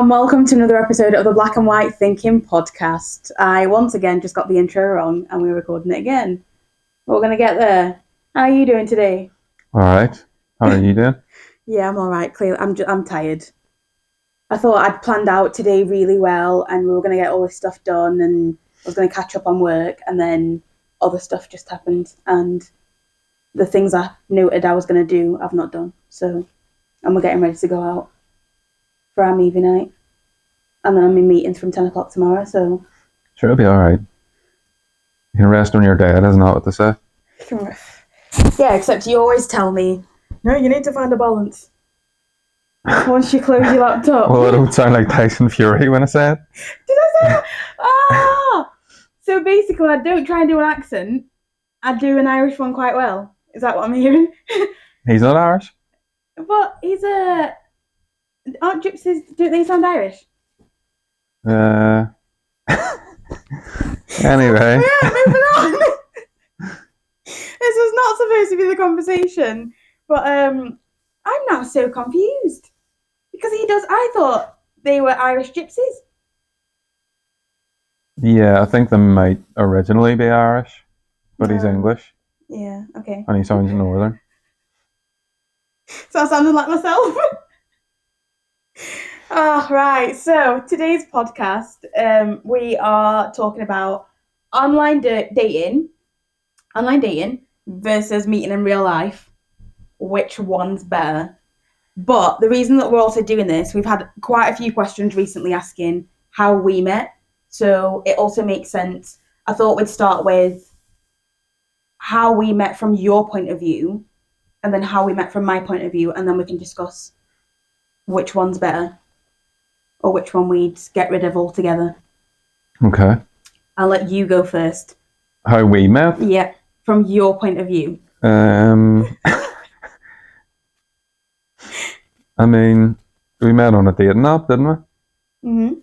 and welcome to another episode of the Black and White Thinking podcast. I once again just got the intro wrong and we're recording it again. But we're going to get there. How are you doing today? All right. How are you doing? Yeah, I'm all right. Clearly, I'm tired. I thought I'd planned out today really well and we were going to get all this stuff done and I was going to catch up on work, and then other stuff just happened and the things I noted I was going to do, I've not done. So, and we're getting ready to go out for our movie night. And then I'm in meetings from 10 o'clock tomorrow, so... Sure, it'll be alright. You can rest when you're dead, isn't that what they say? Yeah, except you always tell me, no, you need to find a balance. Once you close your laptop. Well, I don't sound like Tyson Fury when I say it. Did I say that? Ah! So basically, I don't try and do an accent. I do an Irish one quite well. Is that what I'm hearing? He's not Irish? But he's a... Aren't gypsies, don't they sound Irish? Anyway. Yeah, moving on. This was not supposed to be the conversation, but I'm now so confused. Because I thought they were Irish gypsies. Yeah, I think they might originally be Irish, but he's English. Yeah, okay. And he sounds northern. So I sounded like myself. Oh, right. So today's podcast, we are talking about online dating versus meeting in real life. Which one's better? But the reason that we're also doing this, we've had quite a few questions recently asking how we met. So it also makes sense. I thought we'd start with how we met from your point of view, and then how we met from my point of view, and then we can discuss which one's better. Or which one we'd get rid of altogether. Okay. I'll let you go first. How we met? Yeah, from your point of view. I mean, we met on a dating app, didn't we? Mm-hmm.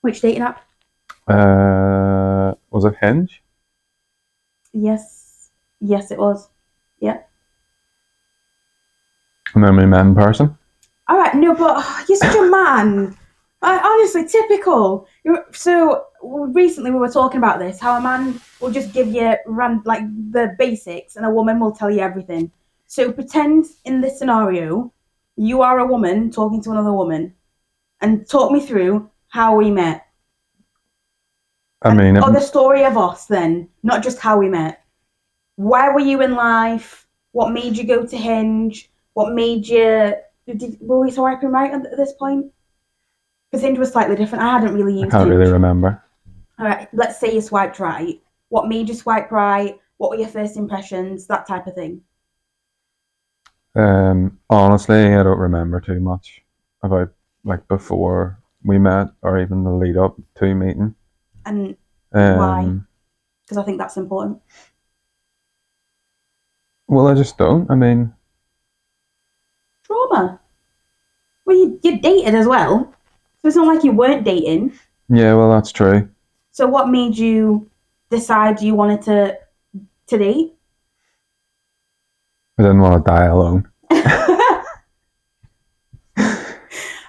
Which dating app? Was it Hinge? Yes, it was. Yeah. And then we met in person. All right, no, but you're such a man. Honestly, typical. So recently we were talking about this, how a man will just give you the basics and a woman will tell you everything. So pretend in this scenario, you are a woman talking to another woman, and talk me through how we met. Or the story of us then, not just how we met. Where were you in life? What made you go to Hinge? What made you... Were we swiping right at this point? Because Hinge was slightly different. I hadn't really used it. I can't really remember. All right, let's say you swiped right. What made you swipe right? What were your first impressions? That type of thing. Honestly, I don't remember too much about before we met or even the lead up to meeting. And why? Because I think that's important. Well, I just don't. I mean... Trauma. Well, you dated as well. So it's not like you weren't dating. Yeah, well, that's true. So what made you decide you wanted to date? I didn't want to die alone. I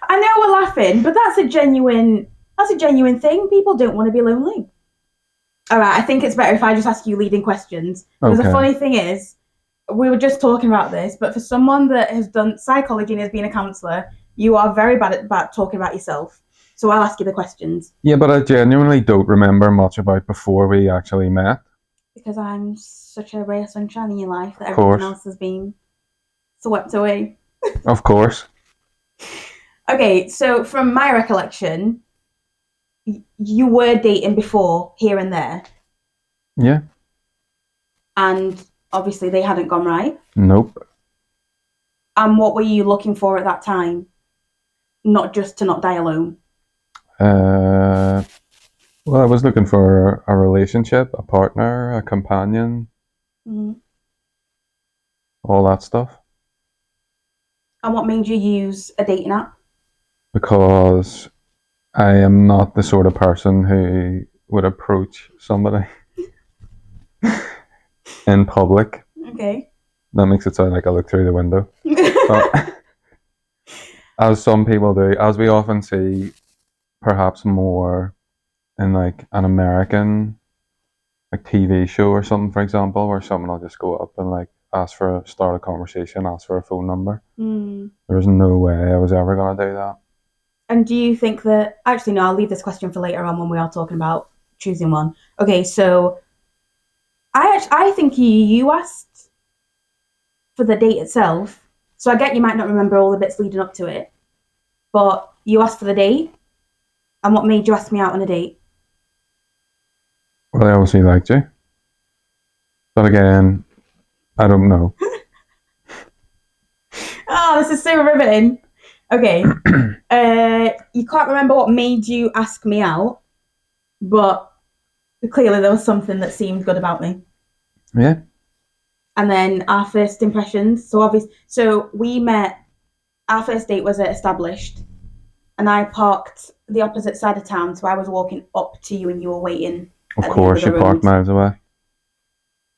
know we're laughing, but that's a genuine thing. People don't want to be lonely. All right, I think it's better if I just ask you leading questions. Because the funny thing is, we were just talking about this, but for someone that has done psychology and has been a counsellor, you are very bad at talking about yourself. So I'll ask you the questions. Yeah, but I genuinely don't remember much about before we actually met. Because I'm such a ray of sunshine in your life that everyone else has been swept away. Of course. Okay, so from my recollection, you were dating before, here and there. Yeah. And obviously they hadn't gone right. Nope. And what were you looking for at that time? Not just to not die alone. Well, I was looking for a relationship, a partner, a companion. Mm-hmm. All that stuff. And what made you use a dating app? Because I am not the sort of person who would approach somebody in public. Okay. That makes it sound like I look through the window. as some people do, as we often see, perhaps more in like an American like TV show or something, for example, where someone will just go up and like start a conversation, ask for a phone number. Mm. There's no way I was ever gonna do that. And do you think that actually no, I'll leave this question for later on when we are talking about choosing one. Okay, so I think you asked for the date itself. So I get you might not remember all the bits leading up to it, but you asked for the date. And what made you ask me out on a date? Well, I obviously liked you, but again, I don't know. Oh, this is so riveting. Okay, you can't remember what made you ask me out, but clearly there was something that seemed good about me. Yeah. And then our first impressions. So we met. Our first date was at Established, and I parked the opposite side of town, so I was walking up to you, and you were waiting. Of course, you parked miles away.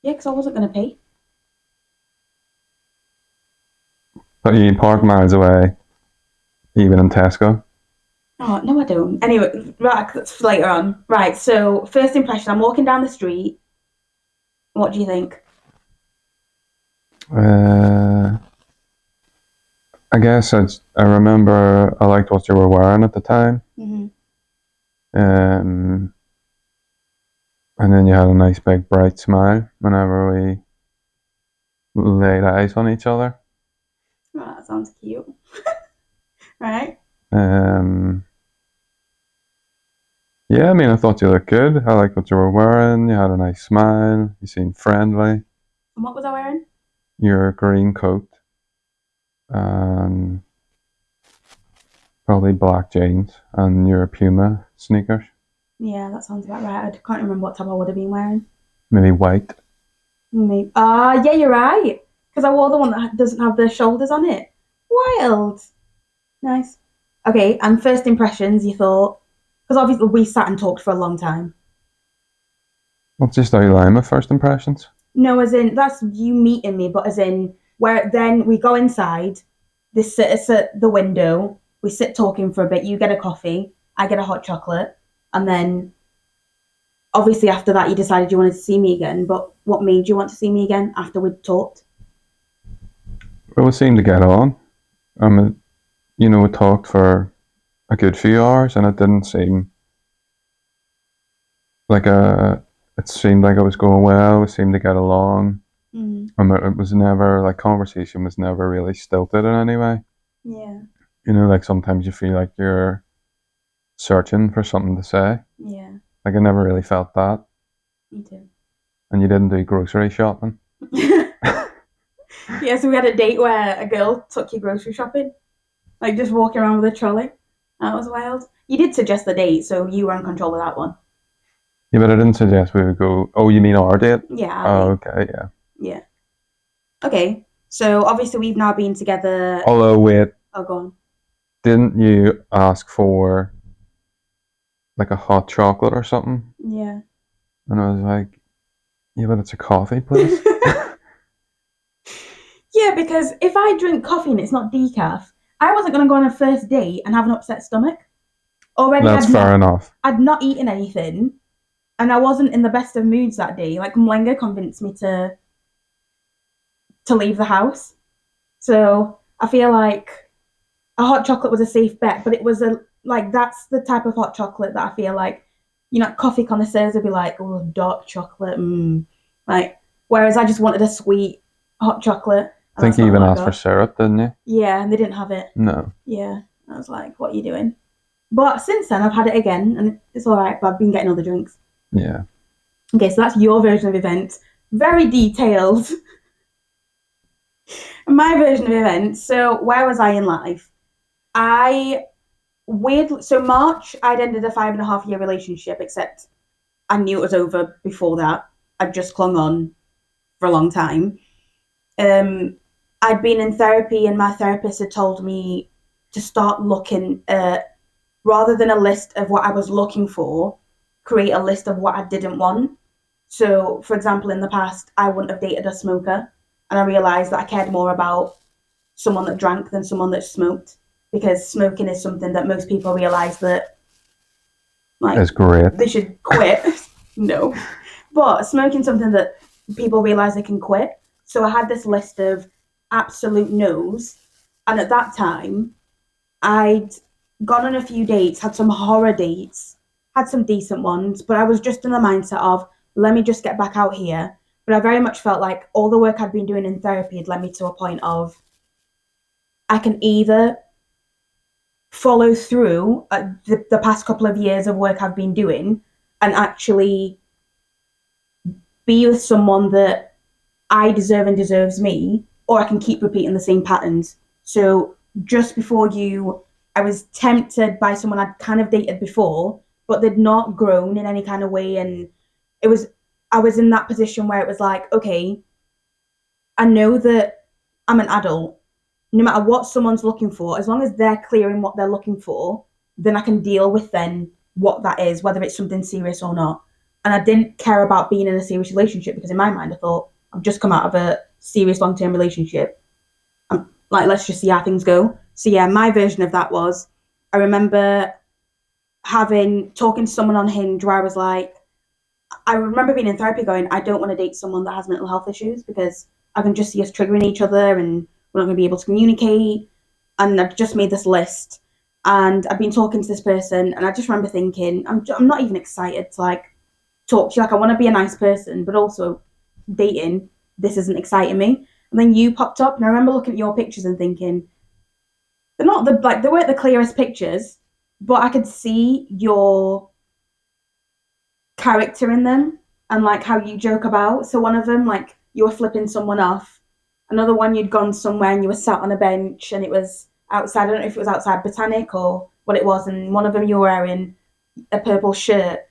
Yeah, because I wasn't going to pay. But you park miles away, even in Tesco. Oh, no, I don't. Anyway, right, that's later on. Right, so first impression, I'm walking down the street. What do you think? I guess I remember I liked what you were wearing at the time. Mm-hmm. And then you had a nice big bright smile whenever we laid eyes on each other. Oh, that sounds cute. Right. Yeah, I mean, I thought you looked good. I liked what you were wearing. You had a nice smile. You seemed friendly. And what was I wearing? Your green coat. And probably black jeans and your Puma sneakers. Yeah, that sounds about right. I can't remember what type I would have been wearing. Maybe white. Maybe. Yeah, you're right. Because I wore the one that doesn't have the shoulders on it. Wild. Nice. Okay, and first impressions, you thought? Because obviously we sat and talked for a long time. What's just outline my first impressions? No, as in, that's you meeting me, but as in, where then we go inside, they sit us at the window, we sit talking for a bit, you get a coffee, I get a hot chocolate, and then obviously after that you decided you wanted to see me again, but what made you want to see me again after we'd talked? Well, we seemed to get on. We talked for a good few hours, and it didn't seem it seemed like it was going well. We seemed to get along. Mm. It was never, like, conversation was never really stilted in any way. Yeah. Like sometimes you feel like you're searching for something to say. Yeah. Like, I never really felt that. Me too. And you didn't do grocery shopping. Yeah, so we had a date where a girl took you grocery shopping. Like just walking around with a trolley. That was wild. You did suggest the date, so you were in control of that one. Yeah, but I didn't suggest we would go. Oh, you mean our date? Yeah. Oh, okay, yeah. Yeah. Okay, so obviously we've now been together. Although, wait. Oh, go on. Didn't you ask for like a hot chocolate or something? Yeah. And I was like, yeah, but it's a coffee place. Yeah, because if I drink coffee and it's not decaf, I wasn't going to go on a first date and have an upset stomach. Already, That's fair enough. I'd not eaten anything, and I wasn't in the best of moods that day. Like, Mlenga convinced me to leave the house. So I feel like a hot chocolate was a safe bet, but it was that's the type of hot chocolate that I feel like, coffee connoisseurs would be like, oh, dark chocolate, like, whereas I just wanted a sweet hot chocolate. I think you even asked for syrup, didn't you? Yeah, and they didn't have it. No. Yeah, I was like, what are you doing? But since then, I've had it again, and it's all right, but I've been getting other drinks. Yeah. Okay, so that's your version of events. Very detailed. My version of events. So where was I in life? So March, I'd ended a 5.5-year relationship, except I knew it was over before that. I'd just clung on for a long time. I'd been in therapy, and my therapist had told me to start looking at, rather than a list of what I was looking for, create a list of what I didn't want. So, for example, in the past, I wouldn't have dated a smoker, and I realised that I cared more about someone that drank than someone that smoked. because smoking is something that most people realise that like It's great. they should quit. No, but smoking something that people realise they can quit. So I had this list of absolute no's, and at that time, I'd gone on a few dates, had some horror dates, had some decent ones, but I was just in the mindset of let me just get back out here. But I very much felt like all the work I'd been doing in therapy had led me to a point of I can either follow through the past couple of years of work I've been doing and actually be with someone that I deserve and deserves me, or I can keep repeating the same patterns. So just before you, I was tempted by someone I'd kind of dated before, but they'd not grown in any kind of way. And it was, I was in that position where it was like, okay, I know that I'm an adult. No matter what someone's looking for, as long as they're clear in what they're looking for, then I can deal with then what that is, whether it's something serious or not. And I didn't care about being in a serious relationship because in my mind I thought I've just come out of a serious long-term relationship. I'm like, let's just see how things go. So yeah, my version of that was I remember talking to someone on Hinge where I was like, I remember being in therapy going, I don't want to date someone that has mental health issues because I can just see us triggering each other and we're not going to be able to communicate. And I just made this list and I've been talking to this person and I just remember thinking, I'm not even excited to like talk to you. Like I want to be a nice person, but also dating, this isn't exciting me. And then you popped up and I remember looking at your pictures and thinking, they weren't the clearest pictures, but I could see your character in them and like how you joke about. So one of them, like you were flipping someone off. Another one, you'd gone somewhere and you were sat on a bench and it was outside. I don't know if it was outside Botanic or what it was. And one of them, you were wearing a purple shirt.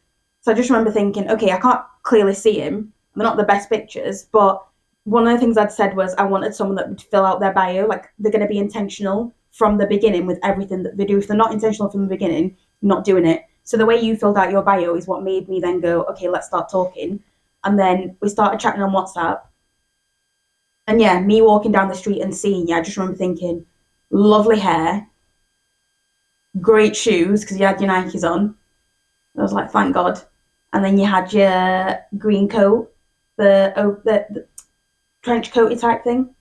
So I just remember thinking, okay, I can't clearly see him. They're not the best pictures, but one of the things I'd said was I wanted someone that would fill out their bio. Like they're going to be intentional from the beginning with everything that they do. If they're not intentional from the beginning, not doing it. So the way you filled out your bio is what made me then go, okay, let's start talking. And then we started chatting on WhatsApp. And yeah, me walking down the street and seeing you, I just remember thinking, lovely hair, great shoes, because you had your Nikes on. I was like, thank God. And then you had your green coat, the trench coaty type thing.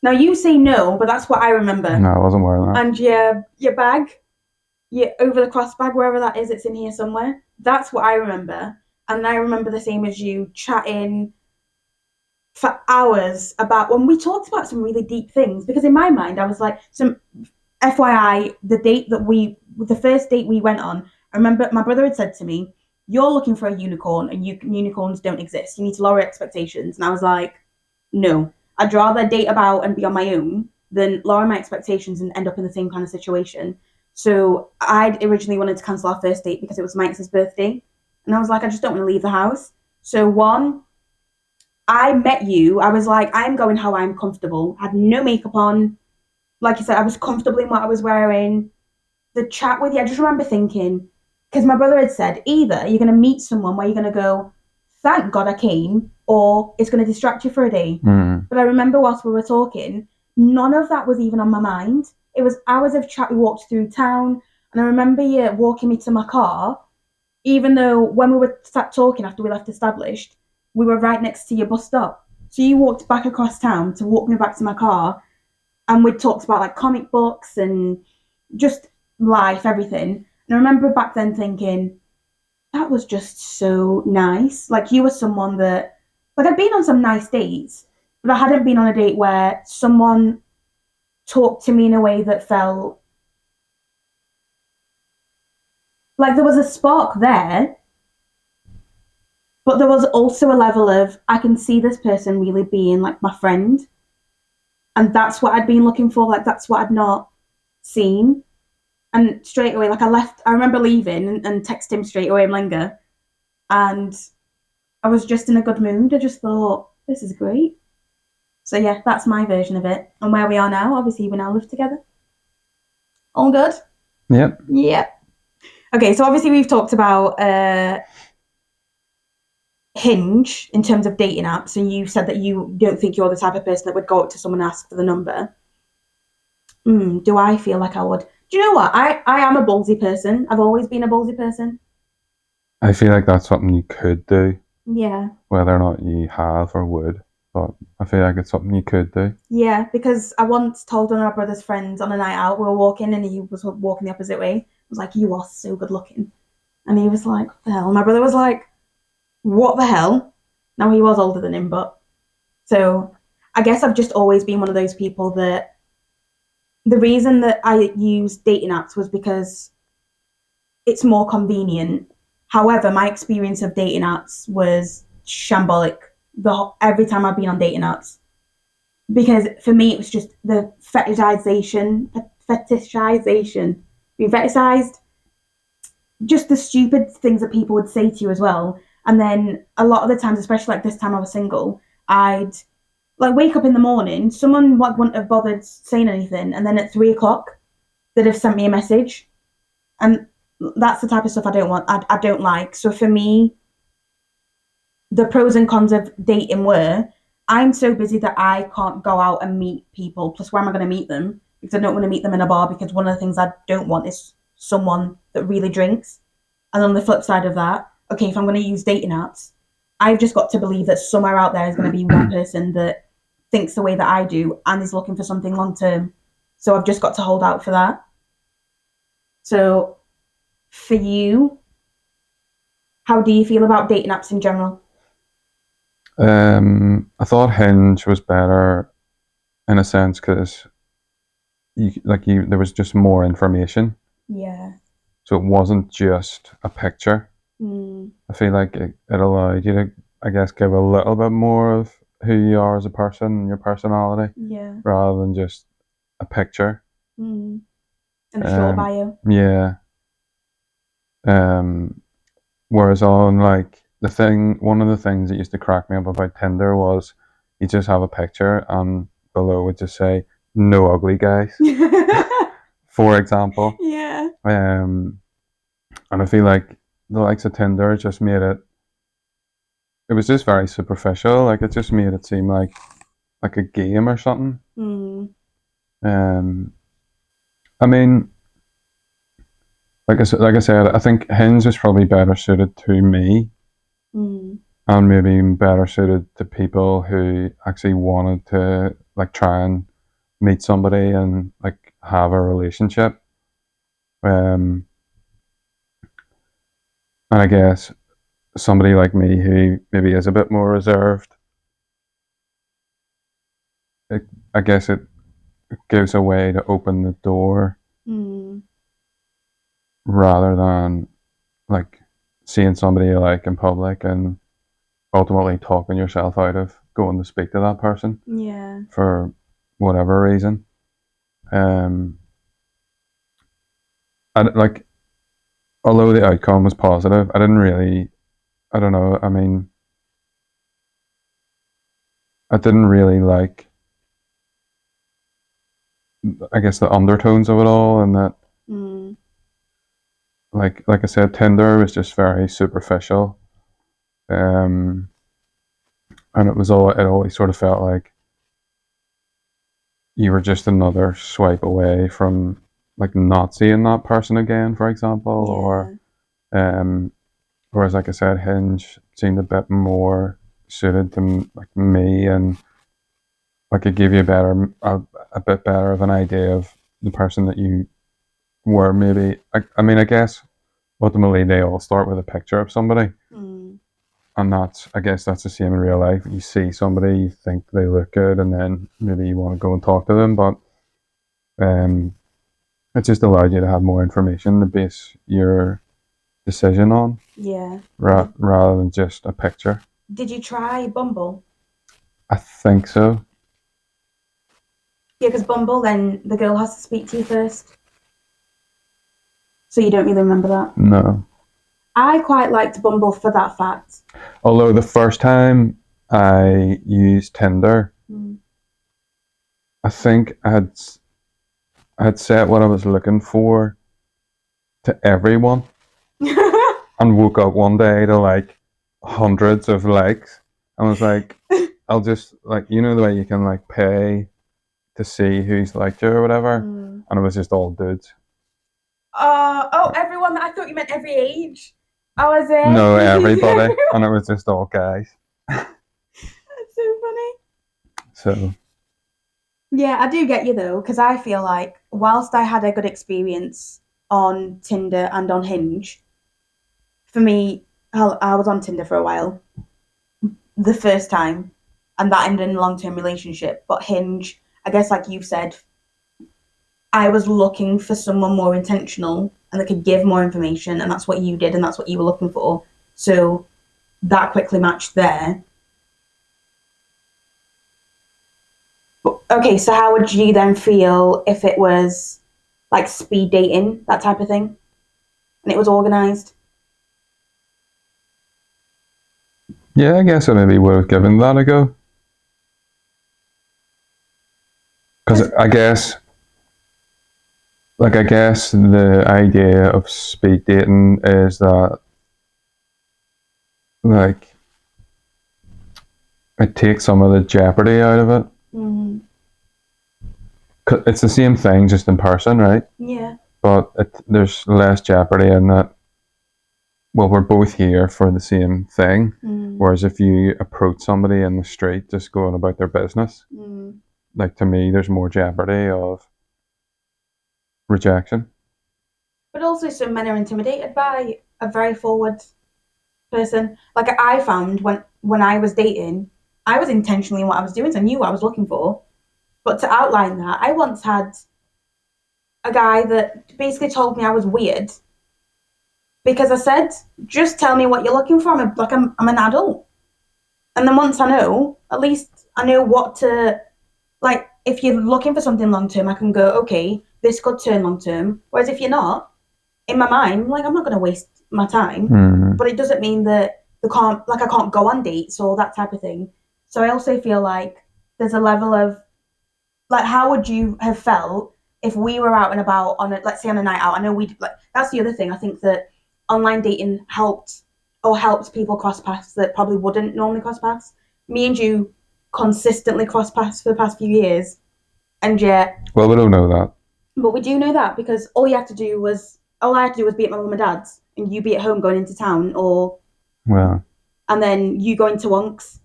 Now you say no, but that's what I remember. No, I wasn't wearing that. And your bag, your over the cross bag, wherever that is, it's in here somewhere. That's what I remember. And I remember the same as you, chatting for hours about when we talked about some really deep things. Because in my mind, I was like, some FYI, the first date we went on, I remember my brother had said to me, you're looking for a unicorn and unicorns don't exist. You need to lower expectations. And I was like, no, I'd rather date about and be on my own than lower my expectations and end up in the same kind of situation. So I'd originally wanted to cancel our first date because it was Mike's birthday. And I was like, I just don't want to leave the house. So I met you, I was like, I'm going how I'm comfortable. I had no makeup on. Like you said, I was comfortable in what I was wearing. The chat with you, I just remember thinking, because my brother had said, either you're going to meet someone where you're going to go, thank God I came, or it's going to distract you for a day. But I remember whilst we were talking, none of that was even on my mind. It was hours of chat. We walked through town, and I remember you walking me to my car, even though when we were sat talking after we left Established, we were right next to your bus stop. So you walked back across town to walk me back to my car, and we'd talked about like comic books and just life, everything. And I remember back then thinking, that was just so nice. Like you were someone that, like I'd been on some nice dates, but I hadn't been on a date where someone talked to me in a way that felt like there was a spark there, but there was also a level of, I can see this person really being like my friend. And that's what I'd been looking for. Like that's what I'd not seen. And straight away, like I remember leaving and texted him straight away in Mlinga. And I was just in a good mood. I just thought, this is great. So yeah, that's my version of it. And where we are now, obviously we now live together. All good? Yep. Yep. Okay, so obviously we've talked about Hinge in terms of dating apps, and you said that you don't think you're the type of person that would go up to someone and ask for the number. Do I feel like I would? Do you know what? I am a ballsy person. I've always been a ballsy person. I feel like that's something you could do, Yeah. whether or not you have or would. But I feel like it's something you could do. Yeah, because I once told one of my brother's friends on a night out, we were walking and he was walking the opposite way. I was like, "You are so good looking." And he was like, "What the hell?" My brother was like, "What the hell?" Now he was older than him, but so I guess I've just always been one of those people that the reason that I used dating apps was because it's more convenient. However, my experience of dating apps was shambolic. Every time I've been on dating apps, because for me it was just the fetishization, being fetishized, just the stupid things that people would say to you as well. And then a lot of the times, especially like this time I was single, I'd like wake up in the morning, someone like wouldn't have bothered saying anything, and then at 3 o'clock they'd have sent me a message, and that's the type of stuff I don't want. I don't like. So for me, the pros and cons of dating were I'm so busy that I can't go out and meet people. Plus, where am I going to meet them? Because I don't want to meet them in a bar, because one of the things I don't want is someone that really drinks. And on the flip side of that, okay, if I'm going to use dating apps, I've just got to believe that somewhere out there is going to be one person that thinks the way that I do and is looking for something long term. So I've just got to hold out for that. So for you, how do you feel about dating apps in general? I thought Hinge was better in a sense because there was just more information, Yeah. so it wasn't just a picture. Mm, I feel like it allowed you to, I guess, give a little bit more of who you are as a person and your personality yeah. rather than just a picture. Mm. And a short Um, bio. yeah. Whereas on like one of the things that used to crack me up about Tinder was you just have a picture and below would just say no ugly guys, for example. Yeah. And I feel like the likes of Tinder just made it was just very superficial. Like it just made it seem like a game or something. Mm. Um, I mean, like I said, I think Hinge is probably better suited to me, Mm. and maybe even better suited to people who actually wanted to like try and meet somebody and like have a relationship. Um, and I guess somebody like me who maybe is a bit more reserved, it, I guess it gives a way to open the door Mm. rather than like seeing somebody you like in public and ultimately talking yourself out of going to speak to that person Yeah. for whatever reason. Um, and like, although the outcome was positive, I didn't really, I don't know, I mean, I didn't really like, I guess, the undertones of it all, and that, Mm. like I said, Tinder was just very superficial. Um, and it always sort of felt like you were just another swipe away from like not seeing that person again, for example, or Yeah. um, whereas like I said, Hinge seemed a bit more suited to like me, and like it gave you a bit better of an idea of the person that you were. Maybe I mean I guess ultimately they all start with a picture of somebody, Mm. and I guess that's the same in real life. You see somebody, you think they look good, and then maybe you want to go and talk to them, but um, it just allowed you to have more information to base your decision on, Yeah. rather than just a picture. Did you try Bumble? I think so. Yeah, because Bumble, then the girl has to speak to you first. So you don't really remember that. No. I quite liked Bumble for that fact. Although the first time I used Tinder, Mm. I think I had set what I was looking for to everyone, and woke up one day to like hundreds of likes. I was like, I'll just like the way you can like pay to see who's liked you or whatever, and it was just all dudes. Everyone. I thought you meant every age. I was it. No, everybody, and it was just all guys. That's so funny. So yeah, I do get you though, because I feel like whilst I had a good experience on Tinder and on Hinge, for me, I was on Tinder for a while, the first time, and that ended in a long-term relationship. But Hinge, I guess, like you've said, I was looking for someone more intentional and that could give more information, and that's what you did, and that's what you were looking for. So that quickly matched there. Okay, so how would you then feel if it was like speed dating, that type of thing, and it was organised? yeah, I guess I maybe would have given that a go. Because I guess the idea of speed dating is that, like, it takes some of the jeopardy out of it. Mm. 'Cause it's the same thing, just in person, right? Yeah. But there's less jeopardy in that. Well, we're both here for the same thing. Whereas if you approach somebody in the street just going about their business, like, to me, there's more jeopardy of rejection. But also, some men are intimidated by a very forward person. Like I found when I was dating, I was intentionally in what I was doing, so I knew what I was looking for. But to outline that, I once had a guy that basically told me I was weird because I said, "Just tell me what you're looking for. I'm an adult." And then once I know, at least I know what to, like, if you're looking for something long term, I can go, okay, this could turn long term. Whereas if you're not, in my mind, like, I'm not going to waste my time. But it doesn't mean that I can't go on dates or that type of thing. So I also feel like there's a level of, like, how would you have felt if we were out and about let's say on a night out? I know that's the other thing. I think that online dating helped people cross paths that probably wouldn't normally cross paths. Me and you consistently cross paths for the past few years, and yet. Well, we don't know that. But we do know that because all I had to do was be at my mum and dad's, and you be at home going into town, and then you going to Wonks,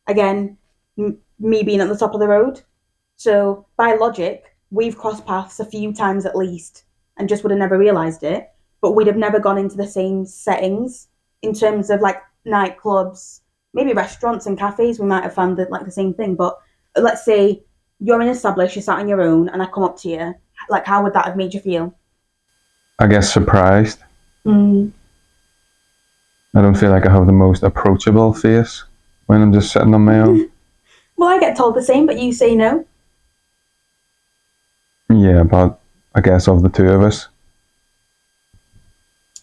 again, me being at the top of the road. So by logic, we've crossed paths a few times at least, and just would have never realised it. But we'd have never gone into the same settings in terms of, like, nightclubs, maybe restaurants and cafes. We might have found that, like, the same thing. But let's say you're in established, you're sat on your own, and I come up to you. Like, how would that have made you feel? I guess surprised. I don't feel like I have the most approachable face when I'm just sitting on my own. Well, I get told the same, but you say no. Yeah, but I guess of the two of us.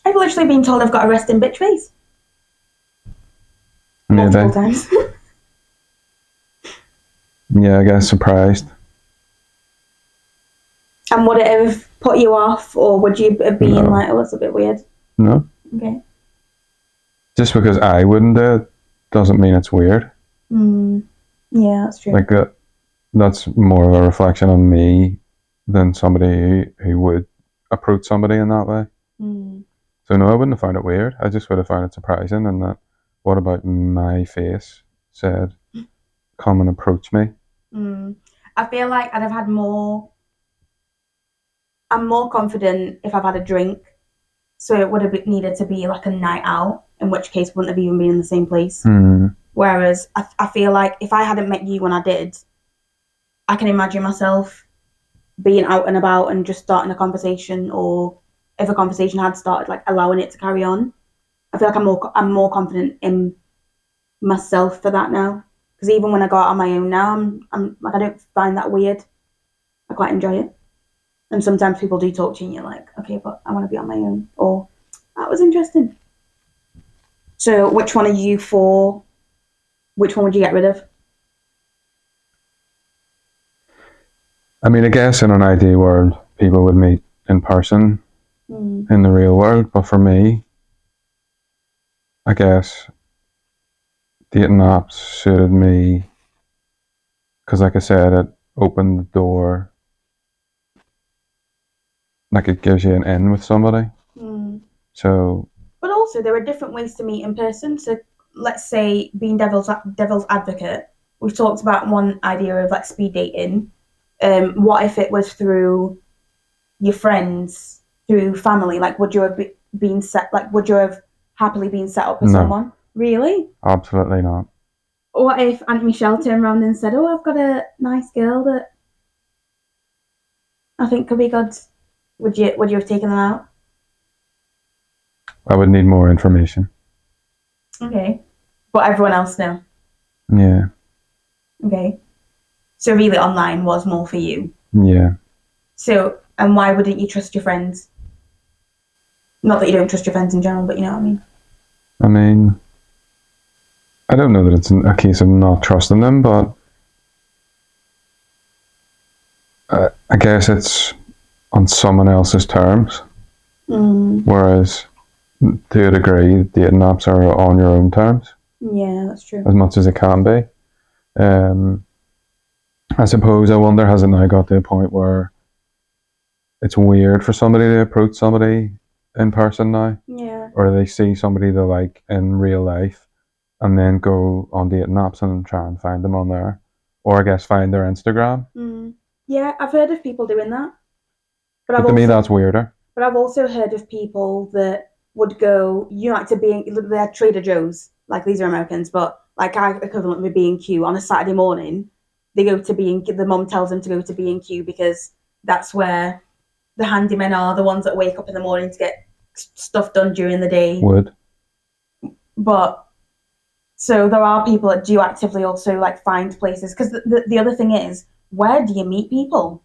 I've literally been told I've got a resting bitch face. Maybe. Multiple times. Yeah, I guess surprised. And would it have put you off, or would you have been like, oh, it's a bit weird? No. Okay. Just because I wouldn't do it doesn't mean it's weird. Yeah, that's true. Like, that's more of a reflection on me than somebody who would approach somebody in that way. So no, I wouldn't have found it weird. I just would have found it surprising, and that what about my face said, come and approach me. I feel like I'd have had more. I'm more confident if I've had a drink, so it would have needed to be like a night out, in which case wouldn't have even been in the same place. Whereas I feel like if I hadn't met you when I did, I can imagine myself being out and about and just starting a conversation, or if a conversation had started, like, allowing it to carry on. I feel like I'm more confident in myself for that now. Because even when I go out on my own now, I'm like, I don't find that weird. I quite enjoy it. And sometimes people do talk to you and you're like, okay, but I want to be on my own. Or, that was interesting. So which one are you for? Which one would you get rid of? I mean, I guess in an ideal world, people would meet in person in the real world. But for me, I guess dating apps suited me because, like I said, open the door, like it gives you an in with somebody. So, but also there are different ways to meet in person. So let's say being devil's advocate, we've talked about one idea of like speed dating. What if it was through your friends, through family? Like, would you have been set? Like, would you have happily been set up with No. someone? Really? Absolutely not. What if Aunt Michelle turned around and said, "Oh, I've got a nice girl that I think could be good"? Would you have taken them out? I would need more information. Okay, but everyone else know. Yeah. Okay, so really, online was more for you. Yeah. So, and why wouldn't you trust your friends? Not that you don't trust your friends in general, but you know what I mean. I mean, I don't know that it's a case of not trusting them, but I guess it's on someone else's terms. Whereas, to a degree, dating apps are on your own terms. Yeah, that's true. As much as it can be. I suppose, I wonder, has it now got to a point where it's weird for somebody to approach somebody in person now? Yeah. Or they see somebody they like in real life and then go on dating apps and try and find them on there. Or I guess find their Instagram. Yeah, I've heard of people doing that. But to me, that's weirder. But I've also heard of people that would go, you know, like to they're Trader Joe's, like these are Americans, but like our equivalent with B&Q on a Saturday morning, they go to B&Q, the mum tells them to go to B&Q because that's where the handymen are, the ones that wake up in the morning to get stuff done during the day. Would. But, so there are people that do actively also like find places, because the other thing is, where do you meet people?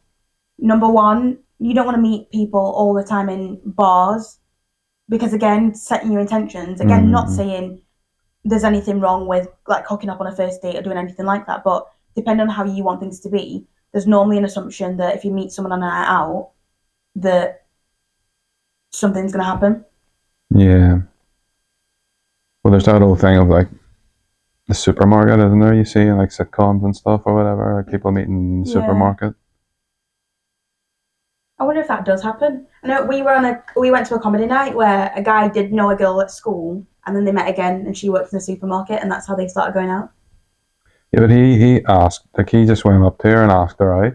Number one, you don't want to meet people all the time in bars because, again, setting your intentions. Again, not saying there's anything wrong with like hooking up on a first date or doing anything like that, but depending on how you want things to be, there's normally an assumption that if you meet someone on a night out, that something's going to happen. Yeah. Well, there's that whole thing of like the supermarket, isn't there? You see like sitcoms and stuff or whatever, like people meeting in the supermarket. I wonder if that does happen. I know we went to a comedy night where a guy did know a girl at school and then they met again and she worked in the supermarket and that's how they started going out. Yeah, but he asked, like he just went up to her and asked her out.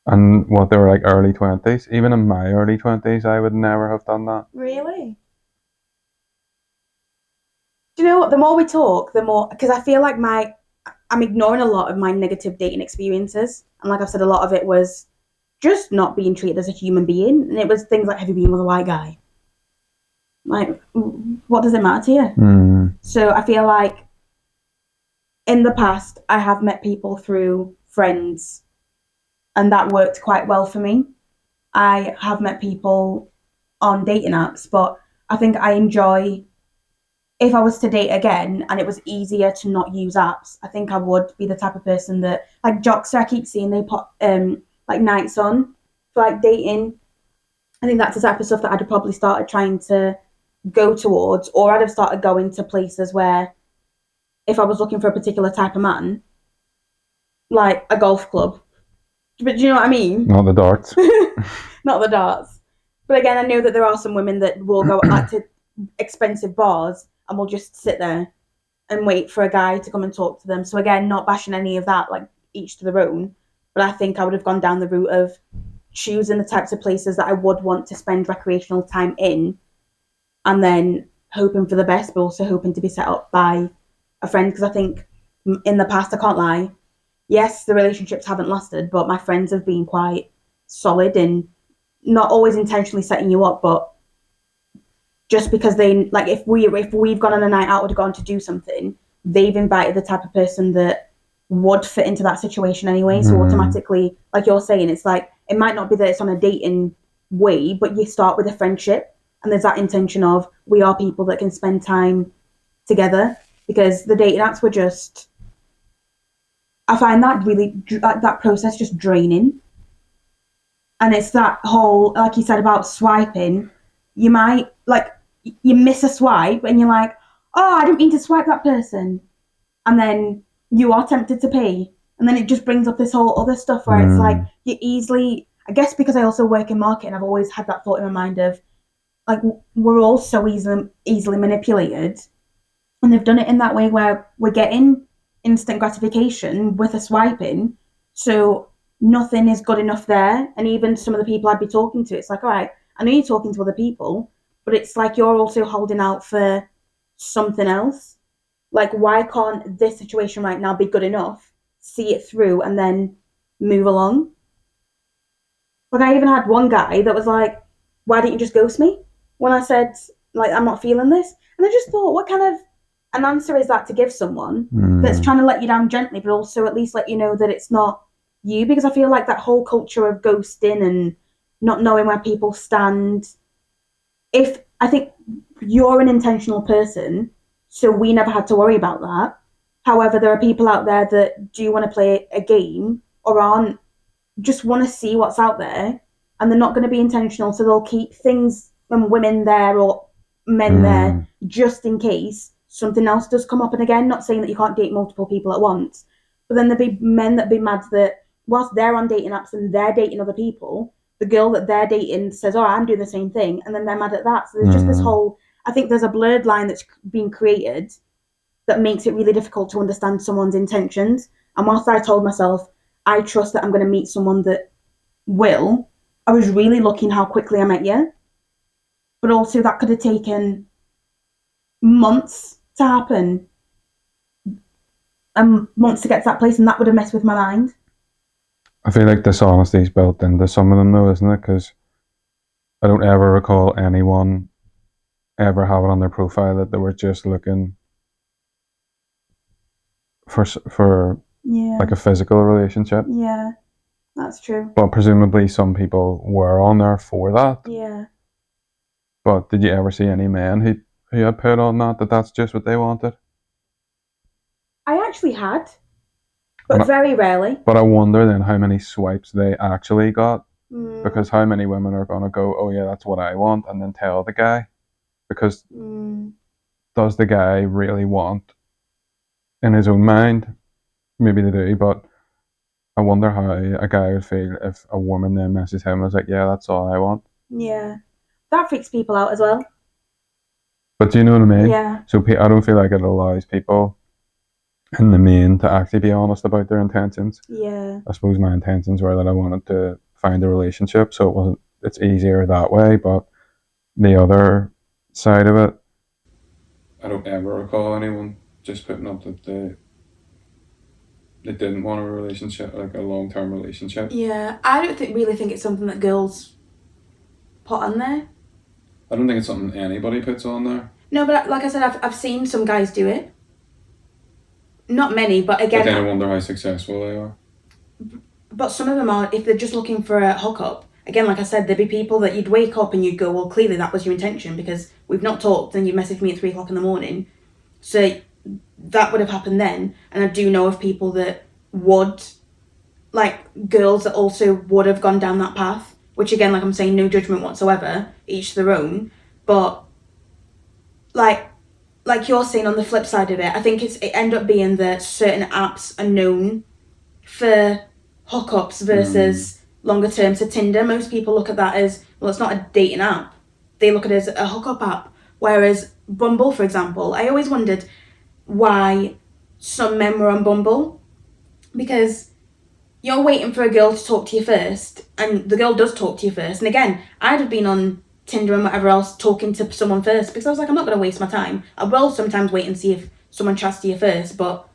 And what, they were like early 20s. Even in my early 20s, I would never have done that. Really? Do you know what? The more we talk, the more, because I feel like I'm ignoring a lot of my negative dating experiences. And like I've said, a lot of it was just not being treated as a human being. And it was things like, have you been with a white guy? Like, what does it matter to you? So I feel like in the past, I have met people through friends and that worked quite well for me. I have met people on dating apps, but I think I enjoy, if I was to date again and it was easier to not use apps, I think I would be the type of person that, like Jockster, I keep seeing they put like nights on for like dating. I think that's the type of stuff that I'd have probably started trying to go towards, or I'd have started going to places where if I was looking for a particular type of man, like a golf club. But do you know what I mean? Not the darts. Not the darts. But again, I know that there are some women that will go like to expensive bars and will just sit there and wait for a guy to come and talk to them. So again, not bashing any of that, like each to their own. But I think I would have gone down the route of choosing the types of places that I would want to spend recreational time in, and then hoping for the best, but also hoping to be set up by a friend. Because I think in the past, I can't lie, yes, the relationships haven't lasted, but my friends have been quite solid and not always intentionally setting you up, but just because they, like, if we've gone on a night out or gone to do something, they've invited the type of person that would fit into that situation anyway. So automatically, like you're saying, it's like, it might not be that it's on a dating way, but you start with a friendship and there's that intention of, we are people that can spend time together, because the dating apps were just, I find that really, that process just draining. And it's that whole, like you said about swiping, you might, like, you miss a swipe and you're like, oh, I didn't mean to swipe that person. And then you are tempted to pay. And then it just brings up this whole other stuff where it's like you easily, I guess because I also work in marketing, I've always had that thought in my mind of like we're all so easily manipulated, and they've done it in that way where we're getting instant gratification with a swiping, so nothing is good enough there. And even some of the people I'd be talking to, it's like, all right, I know you're talking to other people, but it's like you're also holding out for something else. Like, why can't this situation right now be good enough? See it through and then move along. Like, I even had one guy that was like, why didn't you just ghost me? When I said, like, I'm not feeling this. And I just thought, what kind of an answer is that to give someone that's trying to let you down gently, but also at least let you know that it's not you? Because I feel like that whole culture of ghosting and not knowing where people stand, I think you're an intentional person, so we never had to worry about that. However, there are people out there that do want to play a game or aren't, just want to see what's out there, and they're not going to be intentional, so they'll keep things from women there or men there just in case something else does come up. And again, not saying that you can't date multiple people at once, but then there'd be men that'd be mad that whilst they're on dating apps and they're dating other people, the girl that they're dating says, oh, I'm doing the same thing, and then they're mad at that. So there's just this whole, I think there's a blurred line that's being created that makes it really difficult to understand someone's intentions. And whilst I told myself, I trust that I'm going to meet someone that will, I was really looking how quickly I met you. But also that could have taken months to happen, and months to get to that place, and that would have messed with my mind. I feel like dishonesty is built into some of them though, isn't it? Because I don't ever recall anyone ever having on their profile that they were just looking for like a physical relationship. Yeah, that's true. But presumably some people were on there for that. Yeah. But did you ever see any men who had put on that's just what they wanted? I actually had, but very rarely. But I wonder then how many swipes they actually got. Because how many women are going to go, oh yeah, that's what I want, and then tell the guy? Because does the guy really want, in his own mind, maybe they do, but I wonder how a guy would feel if a woman then messages him and was like, yeah, that's all I want. Yeah. That freaks people out as well. But do you know what I mean? Yeah. So I don't feel like it allows people in the main to actually be honest about their intentions. Yeah. I suppose my intentions were that I wanted to find a relationship, so it's easier that way, but the other side of it, I don't ever recall anyone just putting up that they didn't want a relationship, like a long-term relationship. Yeah, I don't really think it's something that girls put on there. I don't think it's something anybody puts on there. No, but like I said, I've seen some guys do it. Not many, but again... But then I wonder how successful they are. But some of them are, if they're just looking for a hookup. Again, like I said, there'd be people that you'd wake up and you'd go, well, clearly that was your intention because we've not talked and you messaged me at 3 o'clock in the morning. So that would have happened then. And I do know of people that would, like girls that also would have gone down that path, which again, like I'm saying, no judgment whatsoever, each their own. But like you're saying, on the flip side of it, I think it end up being that certain apps are known for hookups versus longer term. So Tinder, most people look at that as, well, it's not a dating app. They look at it as a hookup app. Whereas Bumble, for example, I always wondered why some men were on Bumble, because you're waiting for a girl to talk to you first, and the girl does talk to you first. And again, I'd have been on Tinder and whatever else talking to someone first because I was like, I'm not going to waste my time. I will sometimes wait and see if someone chats to you first, but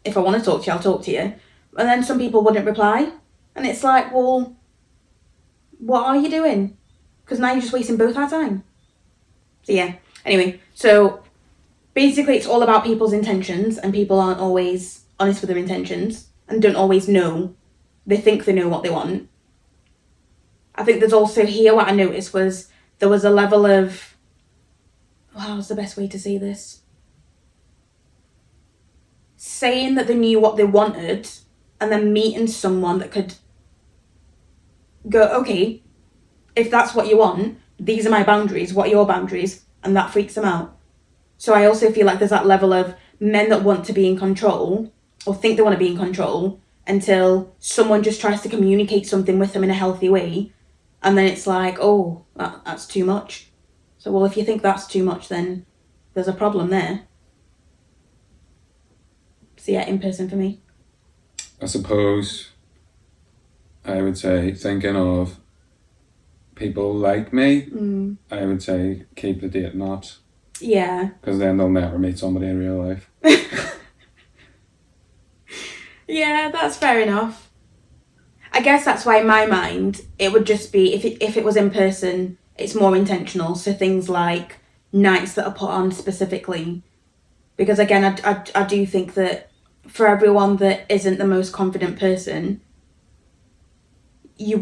if I want to talk to you, I'll talk to you. And then some people wouldn't reply, and it's like, well, what are you doing? Because now you're just wasting both our time. So yeah, anyway, so basically it's all about people's intentions, and people aren't always honest with their intentions and don't always know. They think they know what they want. I think there's also here, what I noticed was there was a level of, how's the best way to say this? Saying that they knew what they wanted and then meeting someone that could go, okay, if that's what you want, these are my boundaries, what are your boundaries? And that freaks them out. So I also feel like there's that level of men that want to be in control or think they want to be in control until someone just tries to communicate something with them in a healthy way. And then it's like, oh, that's too much. So, well, if you think that's too much, then there's a problem there. So, yeah, in person for me. I suppose I would say, thinking of people like me, I would say keep the date not. Yeah. Because then they'll never meet somebody in real life. Yeah, that's fair enough. I guess that's why in my mind it would just be, if it was in person, it's more intentional. So things like nights that are put on specifically. Because again, I do think that for everyone that isn't the most confident person, you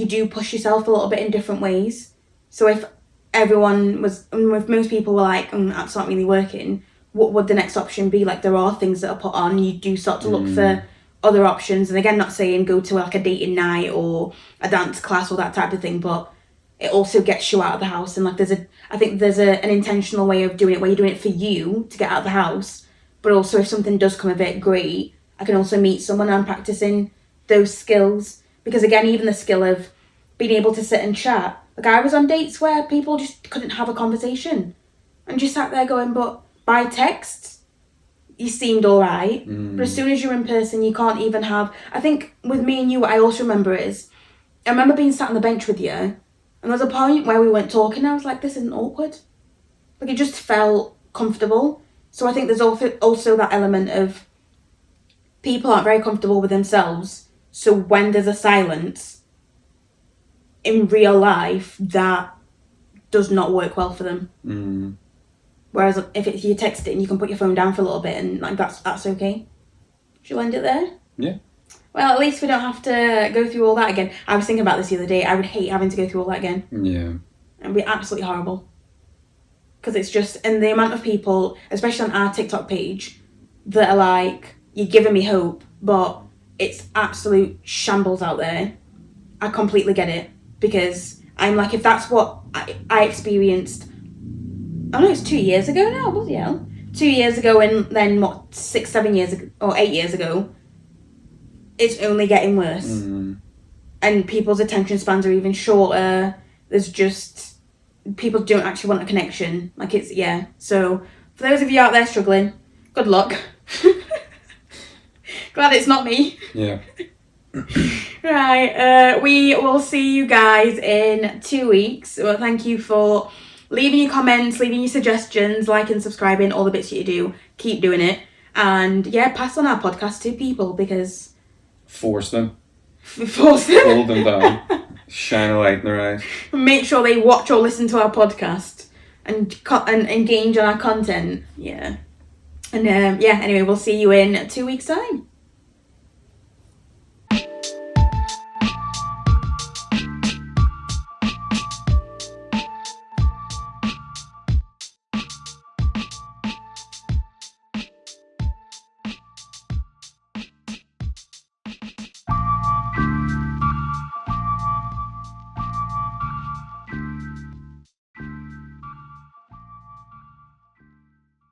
do push yourself a little bit in different ways. So if most people were like, that's not really working, what would the next option be? Like, there are things that are put on, you do start to look for other options. And again, not saying go to like a dating night or a dance class or that type of thing, but it also gets you out of the house. And like I think there's an intentional way of doing it where you're doing it for you to get out of the house, but also if something does come of it, great, I can also meet someone and I'm practicing those skills. Because again, even the skill of being able to sit and chat. Like, I was on dates where people just couldn't have a conversation. And just sat there going, but by text, you seemed all right. But as soon as you're in person, you can't even have... I think with me and you, what I also remember is, I remember being sat on the bench with you, and there was a point where we weren't talking, and I was like, this isn't awkward. Like, it just felt comfortable. So I think there's also that element of people aren't very comfortable with themselves. So when there's a silence, in real life, that does not work well for them. Whereas if you text it and you can put your phone down for a little bit and like that's okay. Should we end it there? Yeah. Well, at least we don't have to go through all that again. I was thinking about this the other day. I would hate having to go through all that again. Yeah. It'd be absolutely horrible. Because it's just, and the amount of people, especially on our TikTok page, that are like, you're giving me hope, but it's absolute shambles out there. I completely get it, because I'm like, if that's what I experienced, I know it's 2 years ago now, bloody hell. 2 years ago, and then 6-7 years ago, or 8 years ago, it's only getting worse. And people's attention spans are even shorter. There's just, people don't actually want a connection. Like, it's, yeah. So for those of you out there struggling, good luck. Glad it's not me. Yeah. Right, we will see you guys in 2 weeks. Well, thank you for leaving your comments, leaving your suggestions, liking, subscribing, all the bits that you do. Keep doing it. And yeah, pass on our podcast to people, because... Force them. Force them. Hold them down. Shine a light in their eyes. Make sure they watch or listen to our podcast and engage on our content. Yeah. And yeah, anyway, we'll see you in 2 weeks' time.